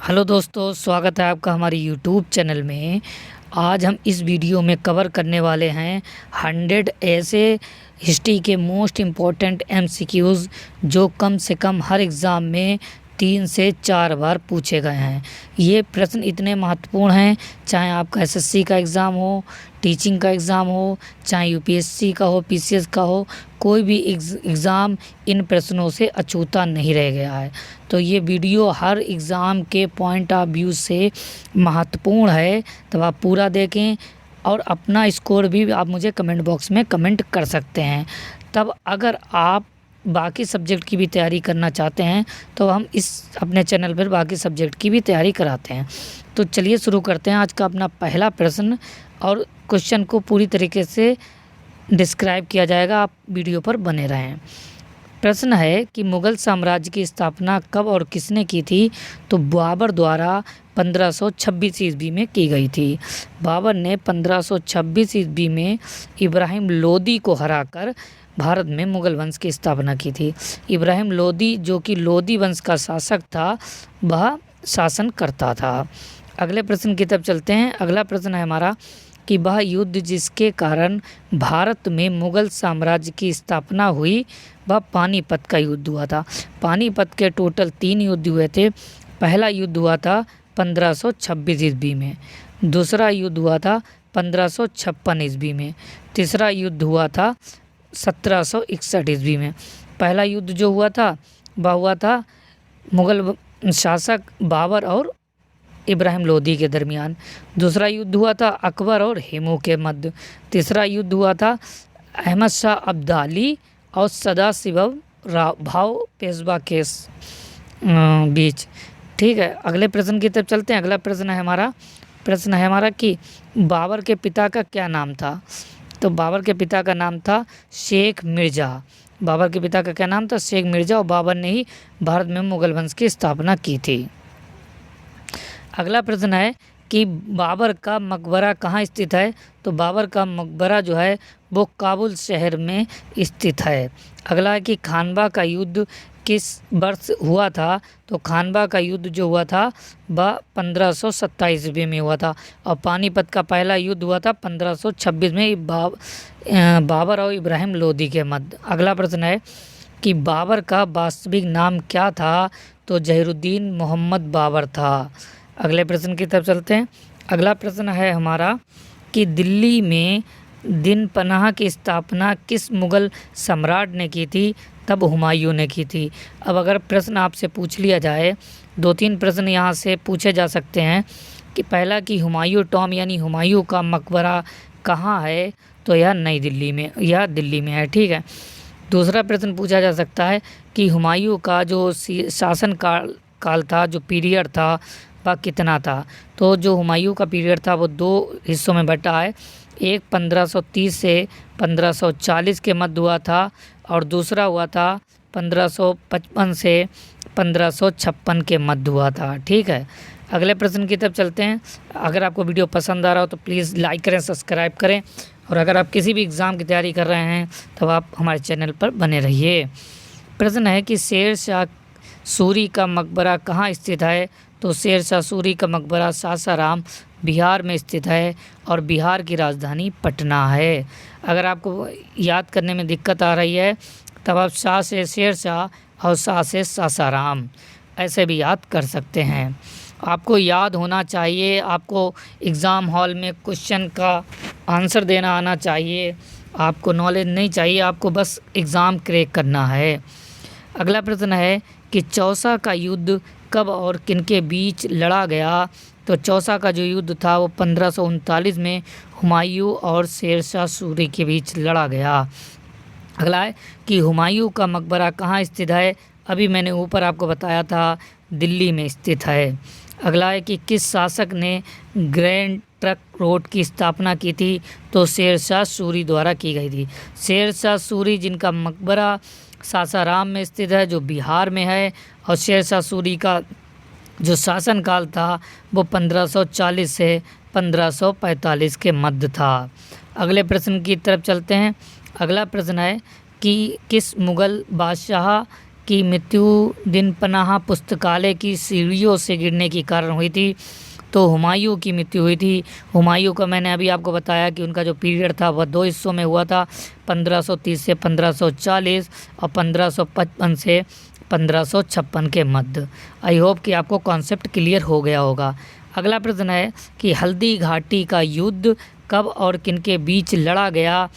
Hello दोस्तों, स्वागत है आपका हमारे यूट्यूब चैनल में। आज हम इस वीडियो में कवर करने वाले हैं 100 ऐसे हिस्ट्री के मोस्ट इम्पॉर्टेंट एमसीक्यूज़ जो कम से कम हर एग्ज़ाम में 3 से 4 बार पूछे गए हैं। ये प्रश्न इतने महत्वपूर्ण हैं, चाहे आपका एसएससी का एग्ज़ाम हो, टीचिंग का एग्ज़ाम हो, चाहे यूपीएससी का हो, पीसीएस का हो, कोई भी एग्ज़ाम इन प्रश्नों से अछूता नहीं रह गया है। तो ये वीडियो हर एग्ज़ाम के पॉइंट ऑफ व्यू से महत्वपूर्ण है, तो आप पूरा देखें और अपना स्कोर भी आप मुझे कमेंट बॉक्स में कमेंट कर सकते हैं। तब अगर आप बाकी सब्जेक्ट की भी तैयारी करना चाहते हैं तो हम इस अपने चैनल पर बाकी सब्जेक्ट की भी तैयारी कराते हैं। तो चलिए शुरू करते हैं आज का अपना पहला प्रश्न, और क्वेश्चन को पूरी तरीके से डिस्क्राइब किया जाएगा, आप वीडियो पर बने रहें। प्रश्न है कि मुग़ल साम्राज्य की स्थापना कब और किसने की थी? तो बाबर द्वारा 1526 ईस्वी में की गई थी। बाबर ने 1526 ईस्वी में इब्राहिम लोदी को हराकर भारत में मुग़ल वंश की स्थापना की थी। इब्राहिम लोदी, जो कि लोदी वंश का शासक था, वह शासन करता था। अगले प्रश्न की तरफ चलते हैं। अगला प्रश्न है हमारा कि वह युद्ध जिसके कारण भारत में मुग़ल साम्राज्य की स्थापना हुई, वह पानीपत का युद्ध हुआ था। पानीपत के टोटल 3 युद्ध हुए थे। पहला युद्ध हुआ था 1526 ईस्वी में, दूसरा युद्ध हुआ था 1556 ईस्वी में, तीसरा युद्ध हुआ था 1761 ईस्वी में। पहला युद्ध जो हुआ था वह हुआ था मुग़ल शासक बाबर और इब्राहिम लोदी के दरमियान। दूसरा युद्ध हुआ था अकबर और हेमू के मध्य। तीसरा युद्ध हुआ था अहमद शाह अब्दाली और सदाशिव भाव पेशवा के बीच। ठीक है, अगले प्रश्न की तरफ चलते हैं। अगला प्रश्न है हमारा कि बाबर के पिता का क्या नाम था? तो बाबर के पिता का नाम था शेख मिर्ज़ा। बाबर के पिता का क्या नाम था? शेख मिर्ज़ा, और बाबर ने ही भारत में मुग़ल वंश की स्थापना की थी। अगला प्रश्न है कि बाबर का मकबरा कहाँ स्थित है? तो बाबर का मकबरा जो है वो काबुल शहर में स्थित है। अगला है कि खानवा का युद्ध किस वर्ष हुआ था? तो खानवा का युद्ध जो हुआ था वह 1527 ईस्वी में हुआ था, और पानीपत का पहला युद्ध हुआ था 1526 में बाबर और इब्राहिम लोदी के मध्य। अगला प्रश्न है कि बाबर का वास्तविक नाम क्या था? तो जहीरुद्दीन मोहम्मद बाबर था। अगले प्रश्न की तरफ चलते हैं। अगला प्रश्न है हमारा कि दिल्ली में दिन पनाह की स्थापना किस मुग़ल सम्राट ने की थी? तब हुमायूं ने की थी। अब अगर प्रश्न आपसे पूछ लिया जाए, 2-3 प्रश्न यहाँ से पूछे जा सकते हैं कि पहला कि हुमायूं टॉम यानी हुमायूं का मकबरा कहाँ है? तो यह नई दिल्ली में, यह दिल्ली में है। ठीक है। दूसरा प्रश्न पूछा जा सकता है कि हुमायूं का जो शासन काल था, जो पीरियड था, वह कितना था? तो जो हुमायूं का पीरियड था वो 2 हिस्सों में बटा है। एक 1530 से 1540 के मध्य हुआ था, और दूसरा हुआ था 1555 से 1556 के मध्य हुआ था। ठीक है। अगले प्रश्न की तरफ चलते हैं। अगर आपको वीडियो पसंद आ रहा हो तो प्लीज़ लाइक करें, सब्सक्राइब करें, और अगर आप किसी भी एग्ज़ाम की तैयारी कर रहे हैं तो आप हमारे चैनल पर बने रहिए। प्रश्न है कि शेर शाह सूरी का मकबरा कहाँ स्थित है? तो शेर शाह सूरी का मकबरा सासाराम बिहार में स्थित है, और बिहार की राजधानी पटना है। अगर आपको याद करने में दिक्कत आ रही है तब आप शाह से शेर शाह और शाह से सासाराम ऐसे भी याद कर सकते हैं। आपको याद होना चाहिए, आपको एग्ज़ाम हॉल में क्वेश्चन का आंसर देना आना चाहिए, आपको नॉलेज नहीं चाहिए, आपको बस एग्ज़ाम क्रैक करना है। अगला प्रश्न है कि चौसा का युद्ध कब और किनके बीच लड़ा गया? तो चौसा का जो युद्ध था वो 1539 में हुमायूं और शेर शाह सूरी के बीच लड़ा गया। अगला है कि हुमायूं का मकबरा कहाँ स्थित है? अभी मैंने ऊपर आपको बताया था, दिल्ली में स्थित है। अगला है कि किस शासक ने ग्रैंड ट्रंक रोड की स्थापना की थी? तो शेर शाह सूरी द्वारा की गई थी। शेर शाह सूरी जिनका मकबरा सासाराम में स्थित है, जो बिहार में है, और शेर शाह सूरी का जो शासनकाल था वो 1540 से 1545 के मध्य था। अगले प्रश्न की तरफ चलते हैं। अगला प्रश्न है कि किस मुग़ल बादशाह की मृत्यु दिन पनाह पुस्तकालय की सीढ़ियों से गिरने के कारण हुई थी? तो हुमायूं की मृत्यु हुई थी। हुमायूं का मैंने अभी आपको बताया कि उनका जो पीरियड था वह 2 हिस्सों में हुआ था, 1530 से 1540 और 1555 से 1556 के मध्य। आई होप कि आपको कॉन्सेप्ट क्लियर हो गया होगा। अगला प्रश्न है कि हल्दी घाटी का युद्ध कब और किनके बीच लड़ा गया?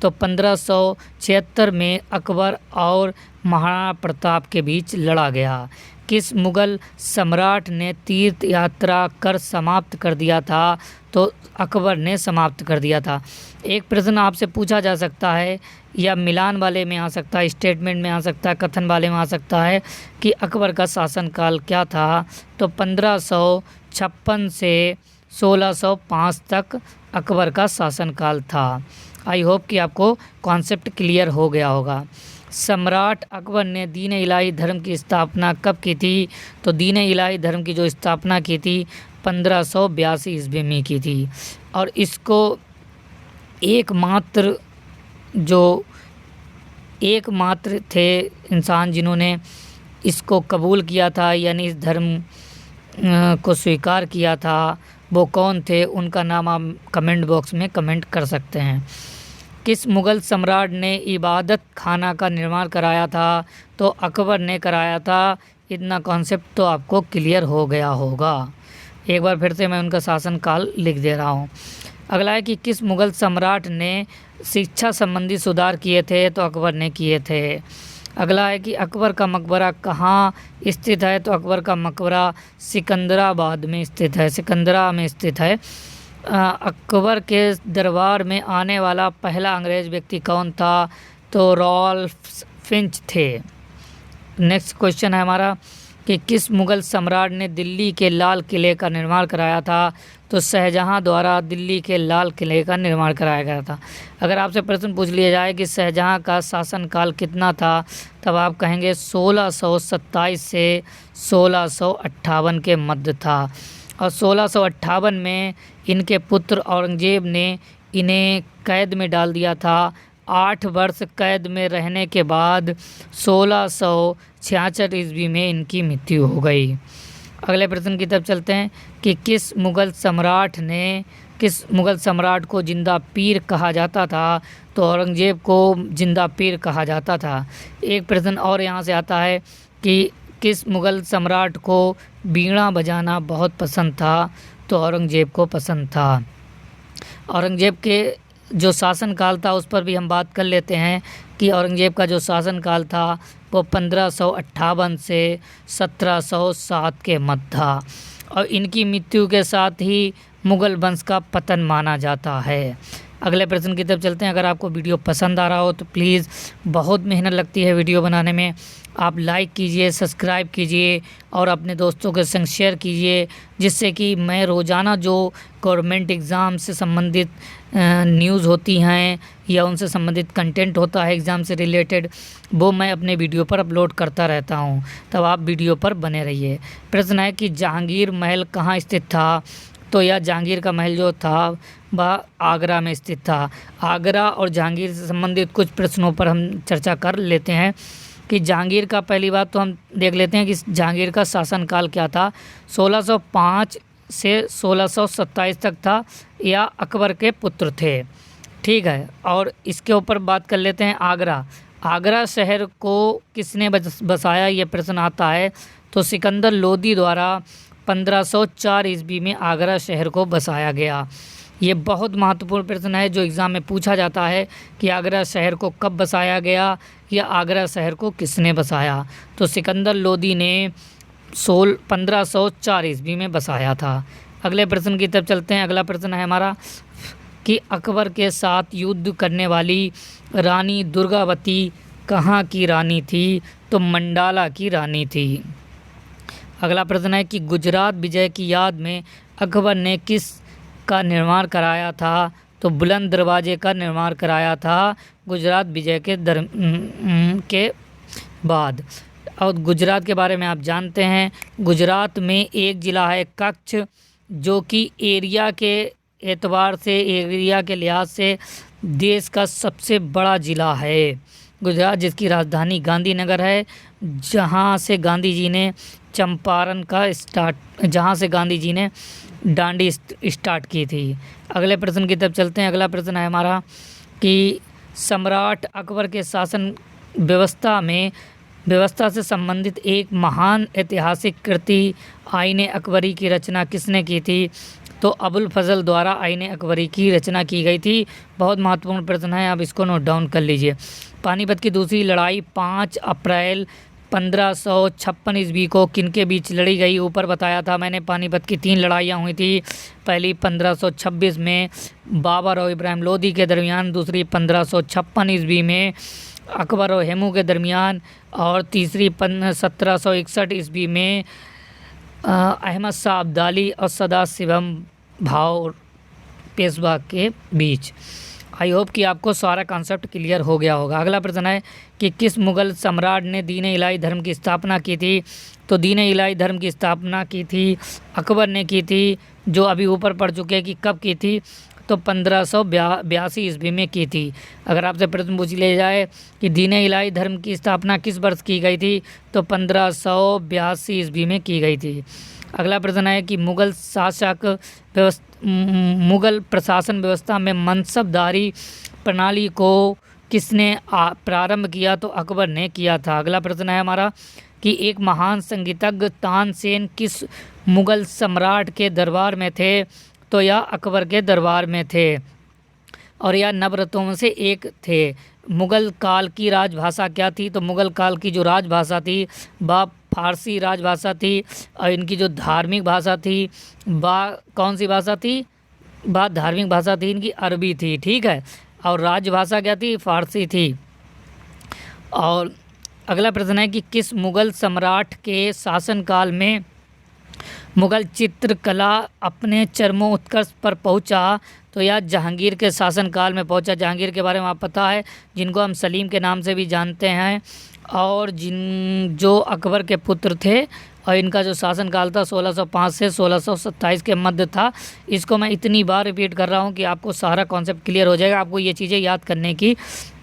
तो 1576 में अकबर और महाराणा प्रताप के बीच लड़ा गया। किस मुगल सम्राट ने तीर्थ यात्रा कर समाप्त कर दिया था? तो अकबर ने समाप्त कर दिया था। एक प्रश्न आपसे पूछा जा सकता है या मिलान वाले में आ सकता है, स्टेटमेंट में आ सकता है, कथन वाले में आ सकता है कि अकबर का शासनकाल क्या था? तो 1556 से 1605 तक अकबर का शासनकाल था। आई होप कि आपको कॉन्सेप्ट क्लियर हो गया होगा। सम्राट अकबर ने दीन इलाही धर्म की स्थापना कब की थी? तो दीन इलाही धर्म की जो स्थापना की थी 1582 ईस्वी में की थी। और इसको एकमात्र थे इंसान जिन्होंने इसको कबूल किया था, यानी इस धर्म को स्वीकार किया था। वो कौन थे? उनका नाम आप कमेंट बॉक्स में कमेंट कर सकते हैं। किस मुग़ल सम्राट ने इबादत खाना का निर्माण कराया था? तो अकबर ने कराया था। इतना कॉन्सेप्ट तो आपको क्लियर हो गया होगा। एक बार फिर से मैं उनका शासनकाल लिख दे रहा हूँ। अगला है कि किस मुग़ल सम्राट ने शिक्षा संबंधी सुधार किए थे? तो अकबर ने किए थे। अगला है कि अकबर का मकबरा कहाँ स्थित है? तो अकबर का मकबरा सिकंदराबाद में स्थित है, सिकंदरा में स्थित है। अकबर के दरबार में आने वाला पहला अंग्रेज़ व्यक्ति कौन था? तो रॉल्फ फिंच थे। नेक्स्ट क्वेश्चन है हमारा कि किस मुग़ल सम्राट ने दिल्ली के लाल किले का निर्माण कराया था? तो शाहजहां द्वारा दिल्ली के लाल किले का निर्माण कराया गया था। अगर आपसे प्रश्न पूछ लिया जाए कि शाहजहां का शासनकाल कितना था, तब आप कहेंगे 1627 से 1658 के मध्य था। और 1658 में इनके पुत्र औरंगजेब ने इन्हें कैद में डाल दिया था। 8 वर्ष कैद में रहने के बाद 1666 ईस्वी में इनकी मृत्यु हो गई। अगले प्रश्न की तरफ चलते हैं कि किस मुग़ल सम्राट को जिंदा पीर कहा जाता था? तो औरंगजेब को जिंदा पीर कहा जाता था। एक प्रश्न और यहाँ से आता है कि किस मुग़ल सम्राट को बीड़ा बजाना बहुत पसंद था? तो औरंगजेब को पसंद था। औरंगजेब के जो शासनकाल था उस पर भी हम बात कर लेते हैं कि औरंगजेब का जो शासनकाल था वो 1558 से 1707 के मध्य था। और इनकी मृत्यु के साथ ही मुग़ल वंश का पतन माना जाता है। अगले प्रश्न की तरफ चलते हैं। अगर आपको वीडियो पसंद आ रहा हो तो प्लीज़, बहुत मेहनत लगती है वीडियो बनाने में, आप लाइक कीजिए, सब्सक्राइब कीजिए और अपने दोस्तों के संग शेयर कीजिए, जिससे कि मैं रोज़ाना जो गवर्नमेंट एग्ज़ाम से संबंधित न्यूज़ होती हैं या उनसे संबंधित कंटेंट होता है एग्ज़ाम से रिलेटेड, वो मैं अपने वीडियो पर अपलोड करता रहता हूं। तब आप वीडियो पर बने रहिए। प्रश्न है कि जहांगीर महल कहाँ स्थित था? तो यह जहांगीर का महल जो था वह आगरा में स्थित था। आगरा और जहांगीर से संबंधित कुछ प्रश्नों पर हम चर्चा कर लेते हैं कि जहांगीर का, पहली बात तो हम देख लेते हैं कि जहांगीर का शासनकाल क्या था। 1605 से 1627 तक था, या अकबर के पुत्र थे, ठीक है। और इसके ऊपर बात कर लेते हैं आगरा शहर को किसने बसाया, ये प्रश्न आता है। तो सिकंदर लोदी द्वारा 1504 ईस्वी में आगरा शहर को बसाया गया। ये बहुत महत्वपूर्ण प्रश्न है जो एग्ज़ाम में पूछा जाता है कि आगरा शहर को कब बसाया गया या आगरा शहर को किसने बसाया। तो सिकंदर लोदी ने 1504 ईस्वी में बसाया था। अगले प्रश्न की तरफ चलते हैं। अगला प्रश्न है हमारा कि अकबर के साथ युद्ध करने वाली रानी दुर्गावती कहाँ की रानी थी? तो मंडाला की रानी थी। अगला प्रश्न है कि गुजरात विजय की याद में अकबर ने किस का निर्माण कराया था? तो बुलंद दरवाजे का निर्माण कराया था गुजरात विजय के बाद। और गुजरात के बारे में आप जानते हैं, गुजरात में एक ज़िला है कच्छ, जो कि एरिया के एतबार से, एरिया के लिहाज से देश का सबसे बड़ा ज़िला है। गुजरात, जिसकी राजधानी गांधीनगर है, जहाँ से गांधी जी ने डांडी स्टार्ट की थी। अगले प्रश्न की तरफ चलते हैं। अगला प्रश्न है हमारा कि सम्राट अकबर के शासन व्यवस्था से संबंधित एक महान ऐतिहासिक कृति आईने अकबरी की रचना किसने की थी? तो अबुल फजल द्वारा आईने अकबरी की रचना की गई थी। बहुत महत्वपूर्ण प्रश्न है, आप इसको नोट डाउन कर लीजिए। पानीपत की दूसरी लड़ाई 5 अप्रैल 1556 ईस्वी को किनके बीच लड़ी गई? ऊपर बताया था मैंने, पानीपत की 3 लड़ाइयाँ हुई थी। पहली 1526 में बाबर और इब्राहिम लोदी के दरमियान, दूसरी 1556 ईस्वी में अकबर और हेमू के दरमियान, और तीसरी 1761 ईस्वी में अहमद शाह अब्दाली और सदाशिवम भाव पेशवा के बीच। आई होप कि आपको सारा कॉन्सेप्ट क्लियर हो गया होगा। अगला प्रश्न है कि किस मुग़ल सम्राट ने दीन इलाही धर्म की स्थापना की थी? तो दीन इलाही धर्म की स्थापना की थी अकबर ने की थी, जो अभी ऊपर पढ़ चुके हैं कि कब की थी। तो 1582 ईस्वी में की थी। अगर आपसे प्रश्न पूछ लिया जाए कि दीन इलाही धर्म की स्थापना किस वर्ष की गई थी, तो 1582 ईस्वी में की गई थी। अगला प्रश्न है कि मुग़ल प्रशासन व्यवस्था में मनसबदारी प्रणाली को किसने प्रारंभ किया? तो अकबर ने किया था। अगला प्रश्न है हमारा कि एक महान संगीतज्ञ तानसेन किस मुग़ल सम्राट के दरबार में थे? तो यह अकबर के दरबार में थे, और यह नवरत्नों में से एक थे। मुग़ल काल की राजभाषा क्या थी? तो मुग़ल काल की जो राजभाषा थी वह फारसी राजभाषा थी, और इनकी जो धार्मिक भाषा थी वह कौन सी भाषा थी? वह धार्मिक भाषा थी इनकी अरबी थी, ठीक है, और राजभाषा क्या थी? फारसी थी। और अगला प्रश्न है कि किस मुग़ल सम्राट के शासनकाल में मुग़ल चित्रकला अपने चरमोत्कर्ष पर पहुंचा? तो यह जहांगीर के शासनकाल में पहुंचा। जहांगीर के बारे में आप पता है, जिनको हम सलीम के नाम से भी जानते हैं, और जो अकबर के पुत्र थे, और इनका जो शासनकाल था 1605 से 1627 के मध्य था। इसको मैं इतनी बार रिपीट कर रहा हूँ कि आपको सारा कॉन्सेप्ट क्लियर हो जाएगा। आपको ये चीज़ें याद करने की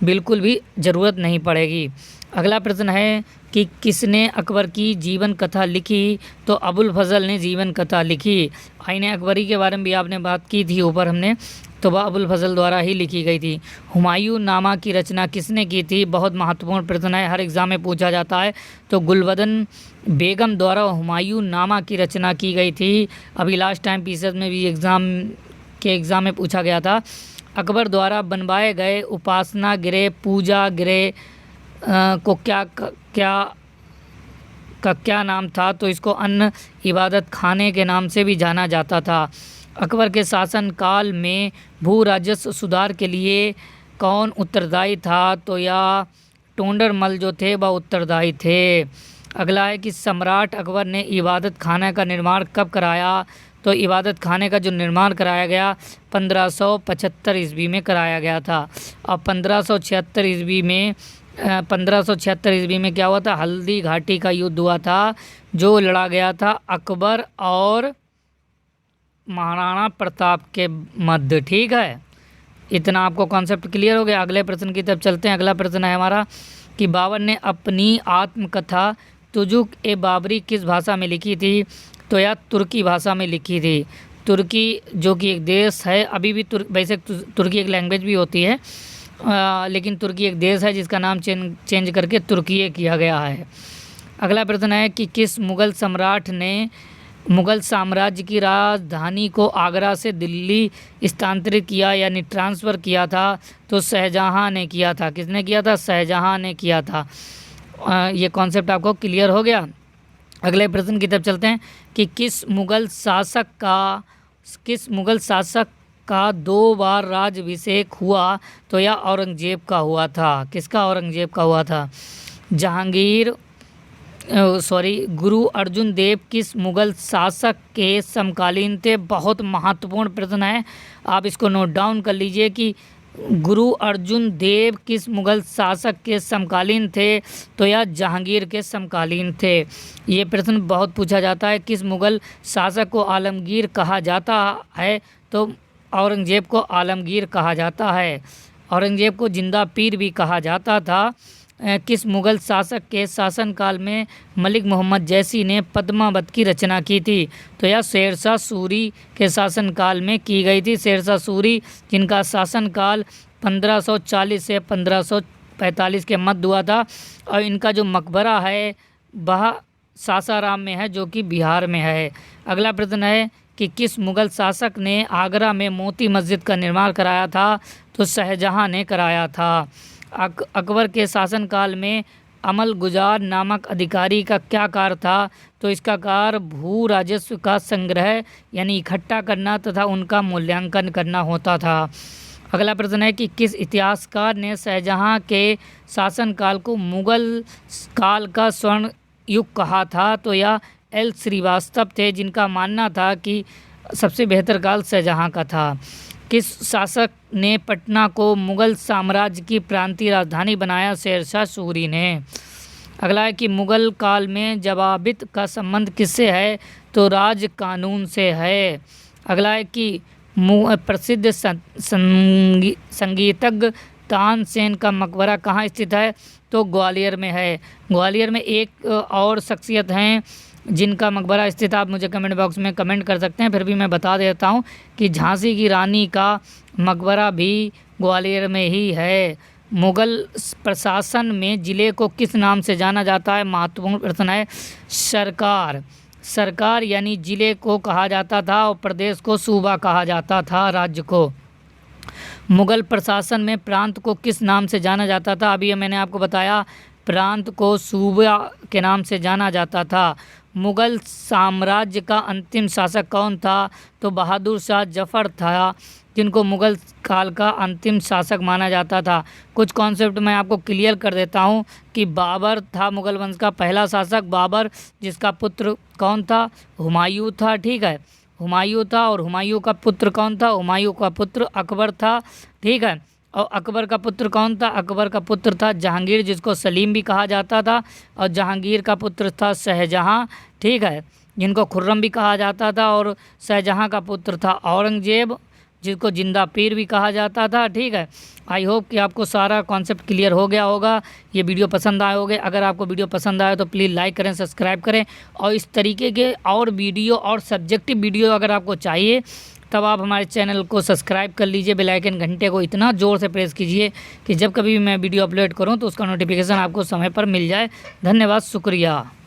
बिल्कुल भी ज़रूरत नहीं पड़ेगी। अगला प्रश्न है कि किसने अकबर की जीवन कथा लिखी? तो अबुल फजल ने जीवन कथा लिखी। आईने अकबरी के बारे में भी आपने बात की थी ऊपर हमने, तो वह अबुल फजल द्वारा ही लिखी गई थी। हुमायूं नामा की रचना किसने की थी? बहुत महत्वपूर्ण प्रश्न है, हर एग्ज़ाम में पूछा जाता है। तो गुलबदन बेगम द्वारा हुमायूं नामा की रचना की गई थी। अभी लास्ट टाइम पीसीएस में भी एग्ज़ाम में पूछा गया था। अकबर द्वारा बनवाए गए उपासना गृह, पूजा गृह को क्या नाम था? तो इसको अन्न इबादत खाने के नाम से भी जाना जाता था। अकबर के शासन काल में भू राजस्व सुधार के लिए कौन उत्तरदायी था? तो या टोंडरमल जो थे वह उत्तरदायी थे। अगला है कि सम्राट अकबर ने इबादत खाने का निर्माण कब कराया? तो इबादत खाने का जो निर्माण कराया गया 1575 ईस्वी में कराया गया था। और 1576 ईस्वी में क्या हुआ था? हल्दी घाटी का युद्ध हुआ था, जो लड़ा गया था अकबर और महाराणा प्रताप के मध्य, ठीक है। इतना आपको कॉन्सेप्ट क्लियर हो गया। अगले प्रश्न की तरफ चलते हैं। अगला प्रश्न है हमारा कि बाबर ने अपनी आत्मकथा तुजुक ए बाबरी किस भाषा में लिखी थी? तो यह तुर्की भाषा में लिखी थी। तुर्की जो कि एक देश है, अभी भी वैसे तुर्की एक लैंग्वेज भी होती है, लेकिन तुर्की एक देश है जिसका नाम चेंज करके तुर्की किया गया है। अगला प्रश्न है कि किस मुग़ल सम्राट ने मुग़ल साम्राज्य की राजधानी को आगरा से दिल्ली स्थानांतरित किया, यानी ट्रांसफ़र किया था? तो शाहजहाँ ने किया था। किसने किया था? शाहजहाँ ने किया था। ये कॉन्सेप्ट आपको क्लियर हो गया। अगले प्रश्न की तरफ चलते हैं कि किस मुग़ल शासक का 2 बार राज्याभिषेक हुआ? तो यह औरंगजेब का हुआ था। किसका? औरंगजेब का हुआ था। गुरु अर्जुन देव किस मुग़ल शासक के समकालीन थे? बहुत महत्वपूर्ण प्रश्न है, आप इसको नोट डाउन कर लीजिए कि गुरु अर्जुन देव किस मुग़ल शासक के समकालीन थे? तो यह जहांगीर के समकालीन थे। ये प्रश्न बहुत पूछा जाता है, किस मुग़ल शासक को आलमगीर कहा जाता है? तो औरंगजेब को आलमगीर कहा जाता है। औरंगजेब को जिंदा पीर भी कहा जाता था। किस मुग़ल शासक के शासनकाल में मलिक मोहम्मद जैसी ने पद्मावत की रचना की थी? तो यह शेरशाह सूरी के शासनकाल में की गई थी। शेरशाह सूरी जिनका शासनकाल 1540 से 1545 के मध्य हुआ था, और इनका जो मकबरा है वह सासाराम में है, जो कि बिहार में है। अगला प्रश्न है कि किस मुग़ल शासक ने आगरा में मोती मस्जिद का निर्माण कराया था? तो शाहजहां ने कराया था। अकबर के शासनकाल में अमल गुजार नामक अधिकारी का क्या कार्य था? तो इसका कार्य भू राजस्व का संग्रह यानी इकट्ठा करना तथा उनका मूल्यांकन करना होता था। अगला प्रश्न है कि किस इतिहासकार ने शाहजहां के शासनकाल को मुग़ल काल का स्वर्ण युग कहा था? तो यह एल श्रीवास्तव थे, जिनका मानना था कि सबसे बेहतर काल शाहजहां का था। किस शासक ने पटना को मुग़ल साम्राज्य की प्रांतीय राजधानी बनाया? शेरशाह सूरी ने। अगला है कि मुग़ल काल में जवाबित का संबंध किससे है? तो राज कानून से है। अगला है कि प्रसिद्ध संगीतज्ञ तानसेन का मकबरा कहाँ स्थित है? तो ग्वालियर में है। ग्वालियर में एक और शख्सियत हैं जिनका मकबरा स्थित, आप मुझे कमेंट बॉक्स में कमेंट कर सकते हैं, फिर भी मैं बता देता हूं कि झांसी की रानी का मकबरा भी ग्वालियर में ही है। मुग़ल प्रशासन में ज़िले को किस नाम से जाना जाता है? महत्वपूर्ण प्रश्न है। सरकार। सरकार यानी ज़िले को कहा जाता था और प्रदेश को सूबा कहा जाता था, राज्य को। मुग़ल प्रशासन में प्रांत को किस नाम से जाना जाता था? अभी मैंने आपको बताया, प्रांत को सूबा के नाम से जाना जाता था। मुग़ल साम्राज्य का अंतिम शासक कौन था? तो बहादुर शाह जफ़र था, जिनको मुग़ल काल का अंतिम शासक माना जाता था। कुछ कॉन्सेप्ट मैं आपको क्लियर कर देता हूँ कि बाबर था मुग़ल वंश का पहला शासक, बाबर, जिसका पुत्र कौन था? हुमायूं था, ठीक है, हुमायूं था। और हुमायूं का पुत्र कौन था? हुमायूं का पुत्र अकबर था, ठीक है। और अकबर का पुत्र कौन था? अकबर का पुत्र था जहांगीर, जिसको सलीम भी कहा जाता था। और जहांगीर का पुत्र था शाहजहां, ठीक है, जिनको खुर्रम भी कहा जाता था। और शाहजहां का पुत्र था औरंगजेब, जिसको जिंदा पीर भी कहा जाता था, ठीक है। आई होप कि आपको सारा कॉन्सेप्ट क्लियर हो गया होगा। ये वीडियो पसंद आए होगे। अगर आपको वीडियो पसंद आए तो प्लीज़ लाइक करें, सब्सक्राइब करें। और इस तरीके के और वीडियो और सब्जेक्टिव वीडियो अगर आपको चाहिए तब आप हमारे चैनल को सब्सक्राइब कर लीजिए। बेल आइकन घंटे को इतना ज़ोर से प्रेस कीजिए कि जब कभी भी मैं वीडियो अपलोड करूं तो उसका नोटिफिकेशन आपको समय पर मिल जाए। धन्यवाद, शुक्रिया।